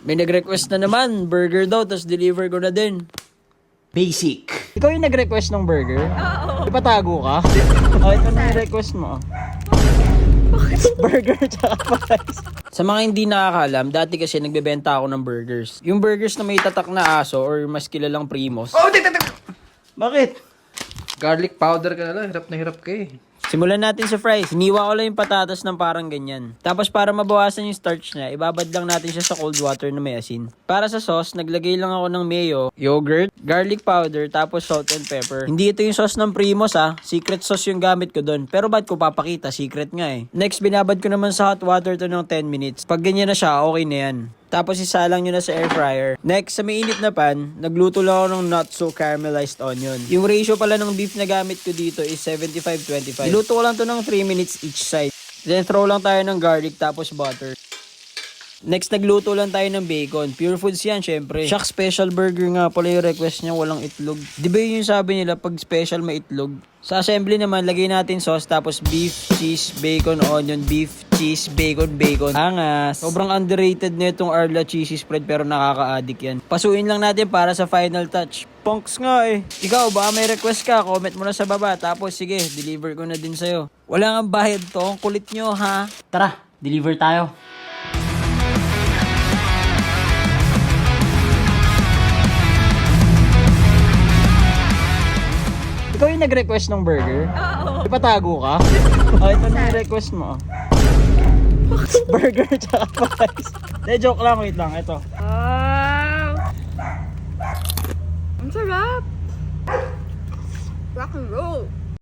May nag-request na naman, burger daw, tapos deliver ko na din. Basic. Ikaw yung nag-request ng burger? Oo. Ipatago ka? O, ito na yung request mo. Burger tsaka fries. Sa mga hindi nakakaalam, dati kasi nagbebenta ako ng burgers. Yung burgers na may tatak na aso or mas kilalang primos. Oh, bakit? Garlic powder ka na lang. Hirap na hirap ka eh. Simulan natin sa fries. Hiniwa ko lang yung patatas ng parang ganyan. Tapos para mabawasan yung starch niya, ibabad lang natin siya sa cold water na may asin. Para sa sauce, naglagay lang ako ng mayo, yogurt, garlic powder, tapos salt and pepper. Hindi ito yung sauce ng Primos Secret sauce yung gamit ko doon. Pero ba't ko papakita? Secret nga eh. Next, binabad ko naman sa hot water to ng 10 minutes. Pag ganyan na siya, okay na yan. Tapos isalang nyo na sa air fryer. Next, sa may init na pan, nagluto lang ako ng not so caramelized onion. Yung ratio pala ng beef na gamit ko dito is 75-25. Niluto ko lang to ng 3 minutes each side. Then throw lang tayo ng garlic tapos butter. Next, nagluto lang tayo ng bacon. Pure foods yan, syempre. Shock special burger nga pala yung request niya, walang itlog. Di ba yun yung sabi nila, pag special may itlog? Sa assembly naman, lagay natin sauce, tapos beef, cheese, bacon, onion, beef, cheese, bacon, bacon. Angas. Sobrang underrated na itong Arla cheesy spread pero nakaka-addict yan. Pasuin lang natin para sa final touch. Punks nga eh. Ikaw, baka may request ka, comment mo na sa baba. Tapos sige, deliver ko na din sa'yo. Wala nga bayad to, ang kulit nyo ha. Tara, deliver tayo. Ikaw yung nag-request ng burger? Oo. Ipatago ka? O, ito na yung request mo. Burger tsaka fries. De, joke lang, wait lang. Ito. Ang sarap! Rock and roll!